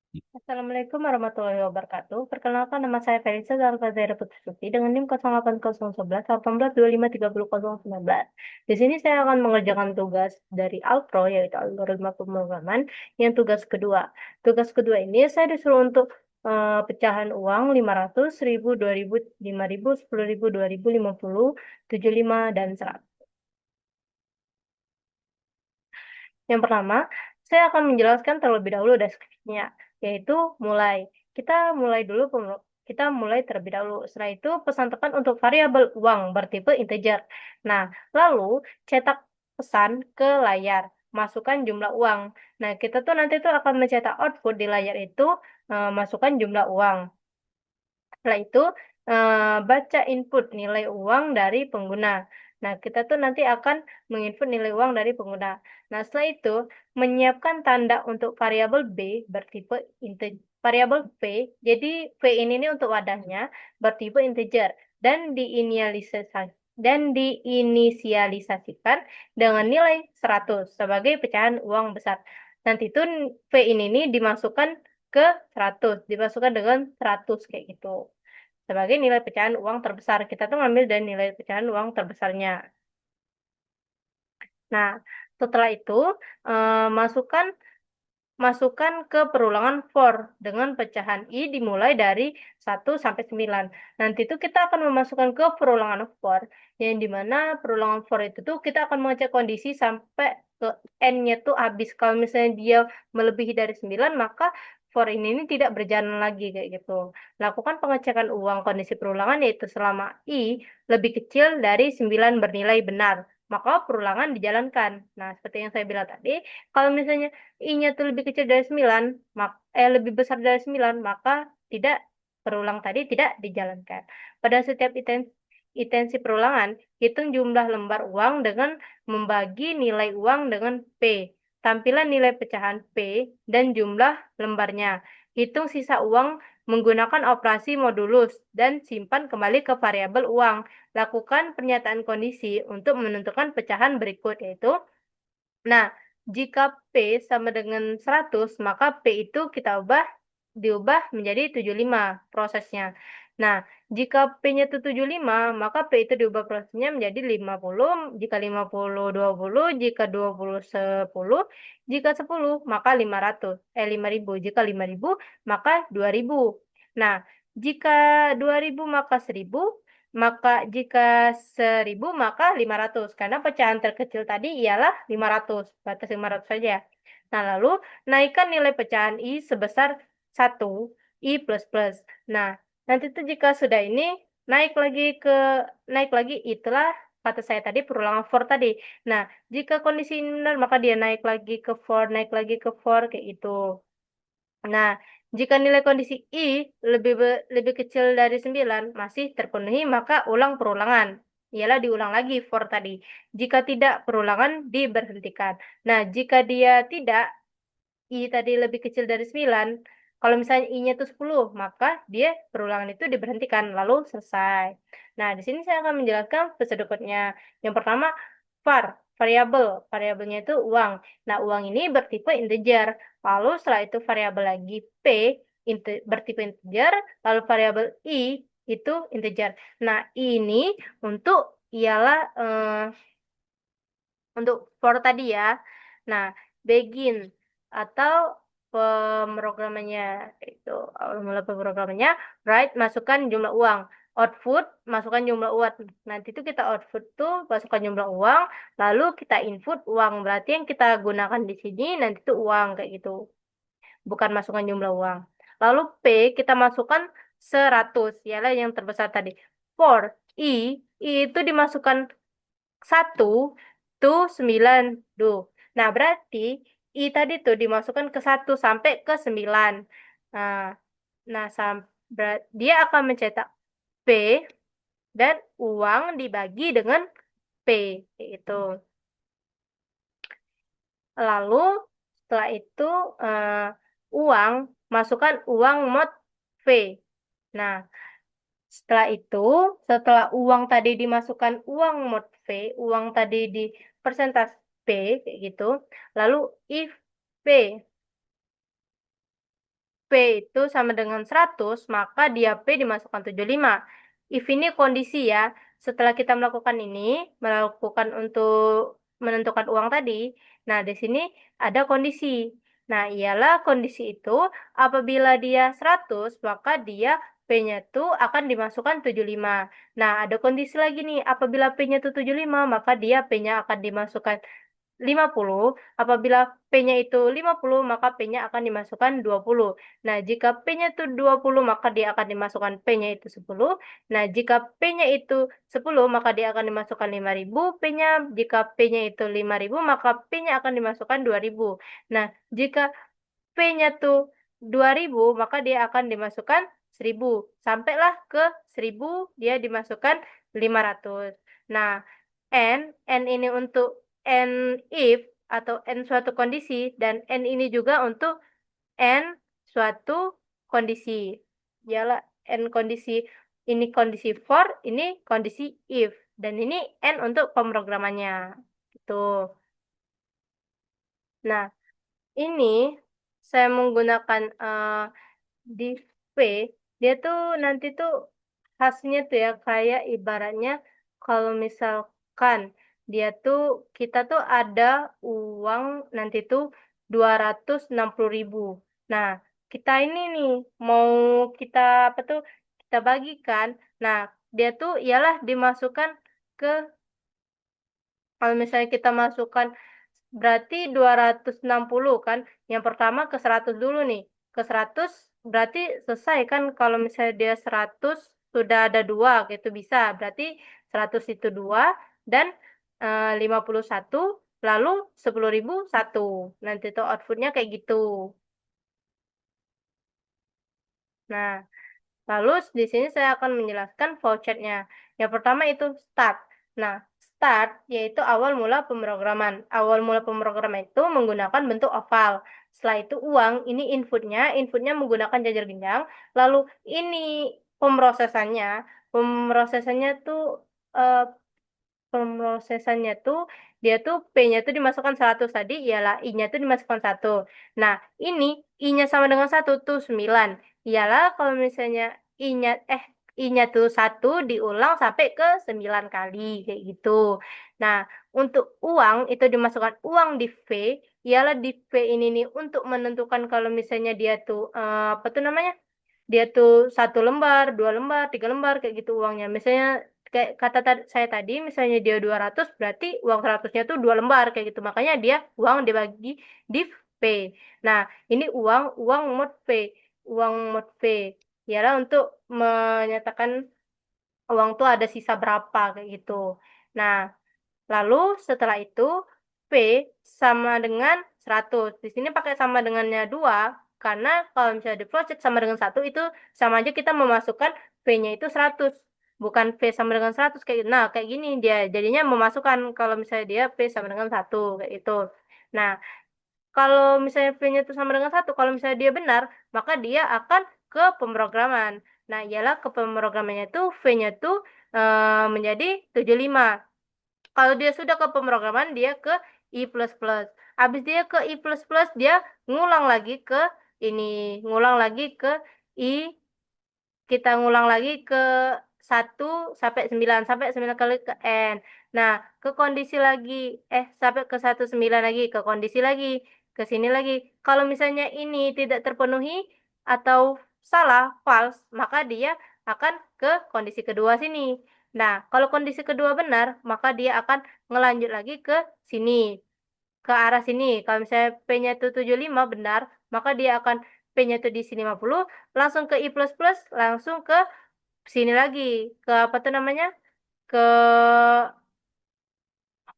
Assalamualaikum warahmatullahi wabarakatuh. Perkenalkan nama saya Felisa Zalfazera Putri dengan NIM 080111 18253019. Di sini saya akan mengerjakan tugas dari Alpro yaitu algoritma pemrograman yang tugas kedua. Tugas kedua ini saya disuruh untuk pecahan uang 500, 1000, 2000, 5000, 10.000, 2000, 50, 75 dan 100. Yang pertama, saya akan menjelaskan terlebih dahulu deskripsinya, yaitu mulai. Kita mulai terlebih dahulu. Setelah itu pesan tekan untuk variabel uang bertipe integer. Nah, lalu cetak pesan ke layar, masukkan jumlah uang. Nah, kita tuh nanti tuh akan mencetak output di layar itu, masukkan jumlah uang. Setelah itu, baca input nilai uang dari pengguna. Nah, kita tuh nanti akan menginput nilai uang dari pengguna. Nah, setelah itu, menyiapkan tanda untuk variabel B bertipe integer. Variabel P, jadi P ini untuk wadahnya bertipe integer dan diinisialisasikan dengan nilai 100 sebagai pecahan uang besar. Nanti itu P ini dimasukkan ke 100, dimasukkan dengan 100 kayak gitu sebagai nilai pecahan uang terbesar. Kita tuh ngambil dari nilai pecahan uang terbesarnya. Nah, setelah itu masukkan masukkan ke perulangan for dengan pecahan I dimulai dari 1 sampai 9. Nanti itu kita akan memasukkan ke perulangan for yang dimana perulangan for itu tuh kita akan mengecek kondisi sampai ke N-nya tuh habis. Kalau misalnya dia melebihi dari 9, maka for ini tidak berjalan lagi kayak gitu. Lakukan pengecekan uang kondisi perulangan yaitu selama I lebih kecil dari 9 bernilai benar, maka perulangan dijalankan. Nah, seperti yang saya bilang tadi, kalau misalnya I-nya tuh lebih kecil dari 9, lebih besar dari 9, maka tidak perulang tadi tidak dijalankan. Pada setiap itensi perulangan, hitung jumlah lembar uang dengan membagi nilai uang dengan P. Tampilan nilai pecahan P dan jumlah lembarnya. Hitung sisa uang menggunakan operasi modulus dan simpan kembali ke variabel uang. Lakukan pernyataan kondisi untuk menentukan pecahan berikut yaitu, nah, jika P sama dengan 100, maka P itu diubah menjadi 75 prosesnya. Nah, jika P-nya itu 75, maka P itu diubah prosesnya menjadi 50, jika 50, 20, jika 20, 10, jika 10, maka 5.000, jika 5.000, maka 2.000. Nah, jika 2.000 maka 1.000, maka jika 1.000 maka 500 karena pecahan terkecil tadi ialah 500, batas 500 saja. Nah, lalu naikkan nilai pecahan I sebesar 1, I plus plus. Nah, nanti itu jika sudah ini naik lagi itulah kata saya tadi perulangan for tadi. Nah, jika kondisi ini benar maka dia naik lagi ke for, naik lagi ke for kayak gitu. Nah, jika nilai kondisi I lebih kecil dari 9 masih terpenuhi, maka ulang perulangan. Ialah diulang lagi for tadi. Jika tidak, perulangan diberhentikan. Nah, jika dia tidak, I tadi lebih kecil dari 9, kalau misalnya I-nya itu 10, maka dia perulangan itu diberhentikan, lalu selesai. Nah, di sini saya akan menjelaskan prosedurnya. Yang pertama, variabel. Variabelnya itu uang. Nah, uang ini bertipe integer. Lalu setelah itu variabel lagi P bertipe integer, lalu variabel I itu integer. Nah, ini untuk ialah untuk for tadi ya. Nah, begin atau pemrogramannya itu mulai pemrogramannya write masukkan jumlah uang, output masukkan jumlah uang. Nanti itu kita output tuh masukkan jumlah uang, lalu kita input uang. Berarti yang kita gunakan di sini nanti itu uang kayak gitu, bukan masukkan jumlah uang. Lalu P kita masukkan 100, yalah yang terbesar tadi. For I itu dimasukkan 1 tuh 9 tuh. Nah, berarti I tadi tuh dimasukkan ke 1 sampai ke 9. Nah, nah dia akan mencetak P dan uang dibagi dengan P itu. Lalu setelah itu uang masukkan uang mod V. Nah, setelah uang tadi dimasukkan uang mod V, uang tadi di persentase P, kayak gitu. Lalu if P P itu sama dengan 100, maka dia P dimasukkan 75. If ini kondisi ya, setelah kita melakukan ini, melakukan untuk menentukan uang tadi, nah di sini ada kondisi. Nah, ialah kondisi itu apabila dia 100, maka dia P-nya itu akan dimasukkan 75. Nah, ada kondisi lagi nih, apabila P-nya itu 75, maka dia P-nya akan dimasukkan 50. Apabila P-nya itu 50, maka P-nya akan dimasukkan 20. Nah, jika P-nya itu 20, maka dia akan dimasukkan P-nya itu 10. Nah, jika P-nya itu 10, maka dia akan dimasukkan 5.000 P-nya. Jika P-nya itu 5.000, maka P-nya akan dimasukkan 2.000. Nah, jika P-nya tuh 2.000, maka dia akan dimasukkan 1.000. Sampailah ke 1.000, dia dimasukkan 500. Nah, N ini untuk N if atau N suatu kondisi, dan N ini juga untuk N suatu kondisi. Ialah N kondisi, ini kondisi for, ini kondisi if. Dan ini N untuk pemrogramannya. Gitu. Nah, ini saya menggunakan div P, dia tuh nanti tuh hasilnya tuh ya kayak ibaratnya kalau misalkan dia tuh kita tuh ada uang nanti tuh 260.000. Nah, kita ini nih mau kita apa tuh kita bagikan. Nah, dia tuh ialah dimasukkan ke, kalau misalnya kita masukkan berarti 260 kan. Yang pertama ke 100 dulu nih. Ke 100 berarti selesai kan, kalau misalnya dia 100 sudah ada dua gitu bisa. Berarti 100 itu dua, dan 51, lalu 10.000 satu. Nanti tuh outputnya kayak gitu. Nah, lalu di sini saya akan menjelaskan flowchart-nya. Yang pertama itu start. Nah, start yaitu awal mula pemrograman. Awal mula pemrograman itu menggunakan bentuk oval. Setelah itu uang, ini inputnya. Inputnya menggunakan jajar genjang. Lalu ini pemrosesannya. Pemrosesannya tuh eh, pemrosesannya tuh dia tuh P-nya tuh dimasukkan 100 tadi, ialah I-nya tuh dimasukkan 1. Nah, ini I-nya sama dengan 1 tuh 9. Ialah kalau misalnya I-nya I-nya tuh 1 diulang sampai ke 9 kali kayak gitu. Nah, untuk uang itu dimasukkan uang di V, ialah di V ini nih untuk menentukan kalau misalnya dia tuh apa tuh namanya? Dia tuh 1 lembar, 2 lembar, 3 lembar kayak gitu uangnya. Misalnya kayak kata saya tadi, misalnya dia 200, berarti uang 100-nya tuh 2 lembar kayak gitu. Makanya dia uang dibagi di P. Nah, ini uang mod P, uang mod P. Ialah untuk menyatakan uang tuh ada sisa berapa kayak gitu. Nah, lalu setelah itu P sama dengan 100. Di sini pakai sama dengannya 2, karena kalau misalnya di flowchart sama dengan 1 itu sama aja kita memasukkan P-nya itu 100. Bukan P sama dengan 100 kayak gitu. Nah, kayak gini dia jadinya memasukkan kalau misalnya dia P sama dengan 1 kayak itu. Nah, kalau misalnya V-nya itu sama dengan 1, kalau misalnya dia benar, maka dia akan ke pemrograman. Nah, ialah ke pemrogramannya itu V-nya itu menjadi 75. Kalau dia sudah ke pemrograman, dia ke I++. Habis dia ke I++, dia ngulang lagi ke ini, ngulang lagi ke I, kita ngulang lagi ke 1 sampai 9 kali ke N. Nah, ke kondisi lagi, sampai ke 19 lagi, ke kondisi lagi, ke sini lagi. Kalau misalnya ini tidak terpenuhi atau salah, false, maka dia akan ke kondisi kedua sini. Nah, kalau kondisi kedua benar, maka dia akan ngelanjut lagi ke sini, ke arah sini. Kalau misalnya P-nya itu 75 benar, maka dia akan P-nya itu di sini 50, langsung ke I++, langsung ke sini lagi. Ke apa tuh namanya? Ke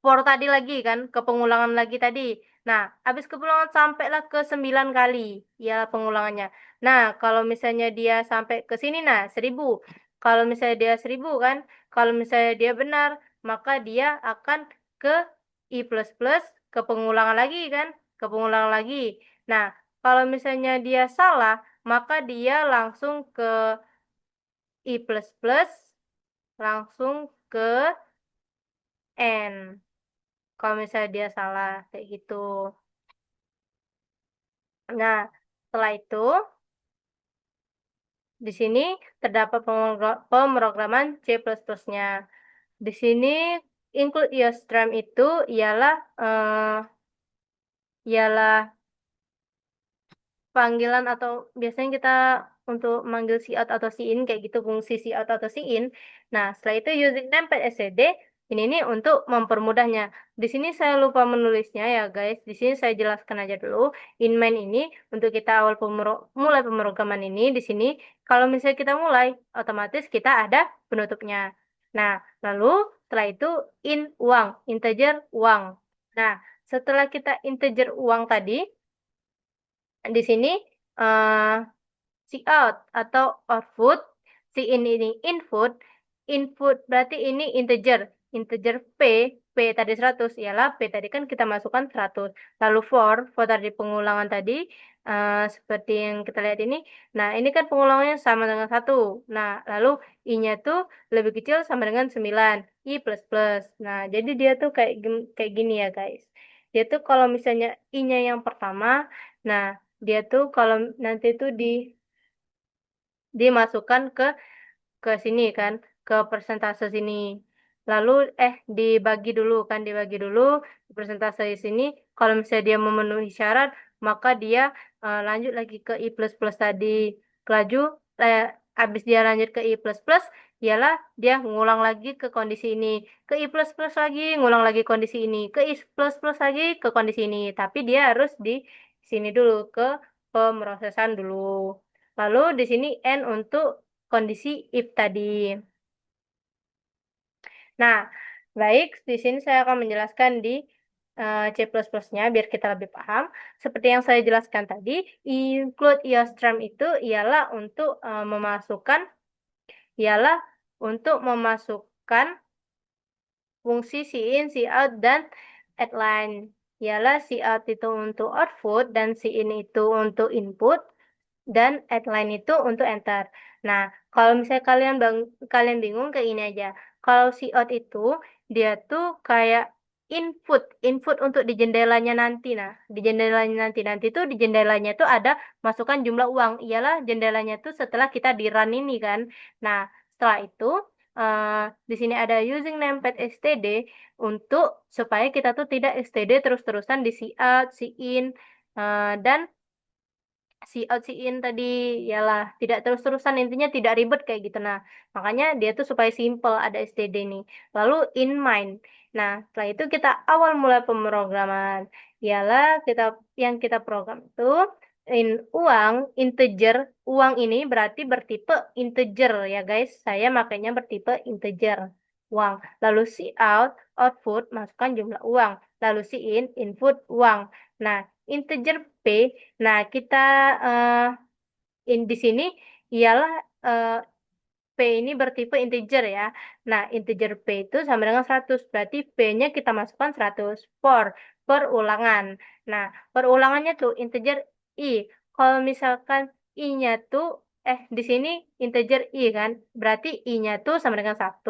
for tadi lagi kan, ke pengulangan lagi tadi. Nah, habis ke pengulangan sampailah ke 9 kali, ya pengulangannya. Nah, kalau misalnya dia sampai ke sini, nah 1.000. Kalau misalnya dia 1.000 kan, kalau misalnya dia benar, maka dia akan ke I++, ke pengulangan lagi kan, ke pengulangan lagi. Nah, kalau misalnya dia salah, maka dia langsung ke I++, langsung ke N. Kalau misalnya dia salah kayak gitu. Nah, setelah itu di sini terdapat pemrograman C++-nya. Di sini include IOSTREM itu ialah panggilan atau biasanya kita untuk manggil cout atau cin kayak gitu, fungsi cout atau cin. Nah, setelah itu using numpad std ini nih untuk mempermudahnya. Di sini saya lupa menulisnya ya guys. Di sini saya jelaskan aja dulu. In main ini untuk kita awal mulai pemrograman ini di sini kalau misalnya kita mulai otomatis kita ada penutupnya. Nah, lalu setelah itu in uang, integer uang. Nah, setelah kita integer uang tadi di sini eh out atau output, ini input, input berarti ini integer, integer p tadi 100, ialah p tadi kan kita masukkan 100, lalu for tadi pengulangan tadi, seperti yang kita lihat ini, nah ini kan pengulangannya sama dengan 1, nah lalu i-nya tuh lebih kecil sama dengan 9, i plus plus, nah jadi dia tuh kayak gini ya guys, dia tuh kalau misalnya i-nya yang pertama, nah dia tuh kalau nanti tuh dimasukkan ke sini kan, ke persentase sini. Lalu dibagi dulu persentase di sini. Kalau misalnya dia memenuhi syarat, maka dia lanjut lagi ke i plus plus tadi. Laju, eh, habis dia lanjut ke i plus plus, ialah dia ngulang lagi ke kondisi ini, ke i plus plus lagi, ngulang lagi kondisi ini, ke i plus plus lagi ke kondisi ini. Tapi dia harus di sini dulu ke pemrosesan dulu. Lalu di sini N untuk kondisi if tadi. Nah, baik, di sini saya akan menjelaskan di C++-nya biar kita lebih paham. Seperti yang saya jelaskan tadi, include IOSTREM itu ialah untuk memasukkan fungsi cin, cout, dan addline. Ialah cout itu untuk output dan cin itu untuk input dan headline itu untuk enter. Nah, kalau misalnya kalian bingung kayak ini aja. Kalau si out itu dia tuh kayak input untuk di jendelanya nanti. Nah, di jendelanya nanti tuh di jendelanya tuh ada masukkan jumlah uang. Iyalah jendelanya tuh setelah kita di run ini kan. Nah, setelah itu eh, di sini ada using numpad std untuk supaya kita tuh tidak std terus-terusan di si out, si in, dan si out si in tadi ialah tidak terus-terusan, intinya tidak ribet kayak gitu. Nah, makanya dia tuh supaya simple ada std nih. Lalu in mind. Nah, setelah itu kita awal mulai pemrograman. Ialah kita program itu in uang integer. Uang ini berarti bertipe integer ya guys. Saya makanya bertipe integer uang. Lalu si out output masukkan jumlah uang. Lalu si in input uang. Nah, integer p. Nah, kita eh, di sini ialah eh, P ini bertipe integer ya. Nah, integer P itu sama dengan 100. Berarti P-nya kita masukkan 100. Perulangan. Nah, perulangannya tuh integer I. Kalau misalkan I-nya tuh, di sini integer I kan. Berarti I-nya tuh sama dengan 1.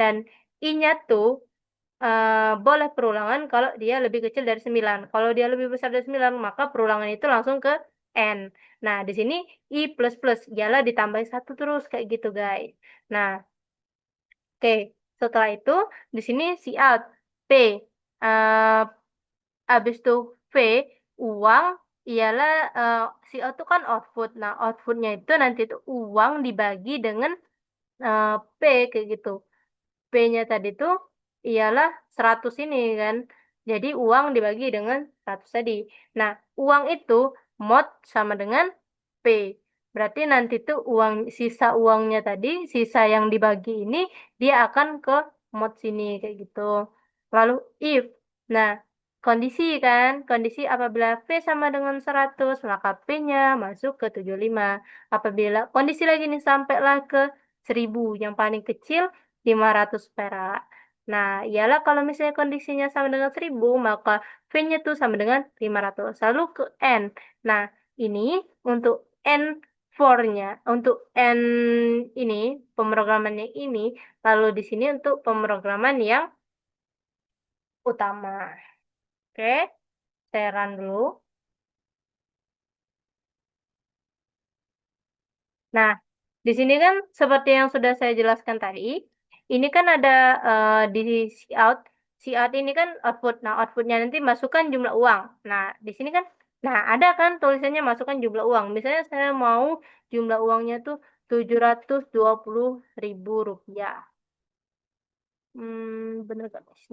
Dan I-nya tuh boleh perulangan kalau dia lebih kecil dari 9. Kalau dia lebih besar dari 9, maka perulangan itu langsung ke N. Nah, di sini I plus plus, ialah ditambahin 1 terus, kayak gitu, guys. Nah, oke. Setelah itu, di sini si out. P. eh habis itu V, uang, ialah si out itu kan output. Nah, outputnya itu nanti itu uang dibagi dengan eh, P, kayak gitu. P-nya tadi tuh ialah 100 ini kan. Jadi uang dibagi dengan 100 tadi. Nah, uang itu mod sama dengan P. Berarti nanti tuh sisa uangnya tadi, sisa yang dibagi ini, dia akan ke mod sini kayak gitu. Lalu if. Nah, kondisi kan, kondisi apabila V sama dengan 100, maka P-nya masuk ke 75. Apabila kondisi lagi nih sampailah ke 1000, yang paling kecil 500 perak. Nah, ialah kalau misalnya kondisinya sama dengan 1000, maka V-nya tuh sama dengan 500. Lalu ke N. Nah, ini untuk N4-nya, untuk N ini, pemrogramannya ini, lalu di sini untuk pemrograman yang utama. Oke, saya run dulu. Nah, Di sini kan seperti yang sudah saya jelaskan tadi, ini kan ada di see out ini kan output. Nah, outputnya nanti masukkan jumlah uang. Nah, di sini kan, nah ada kan tulisannya masukkan jumlah uang. Misalnya saya mau jumlah uangnya tuh 720.000 rupiah. Bener gak, guys?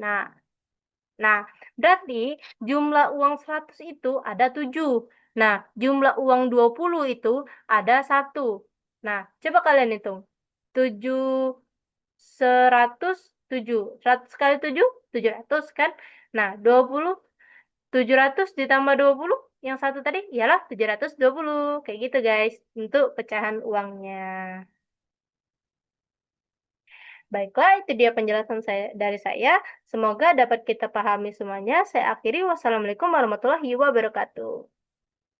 Nah, berarti jumlah uang 100 itu ada 7. Nah, jumlah uang 20 itu ada 1. Nah, coba kalian hitung. 7, 100, 7. 100 kali 7, 700 kan? Nah, 20, 700 ditambah 20, yang satu tadi ialah 720. Kayak gitu, guys, untuk pecahan uangnya. Baiklah, itu dia penjelasan dari saya. Semoga dapat kita pahami semuanya. Saya akhiri. Wassalamualaikum warahmatullahi wabarakatuh.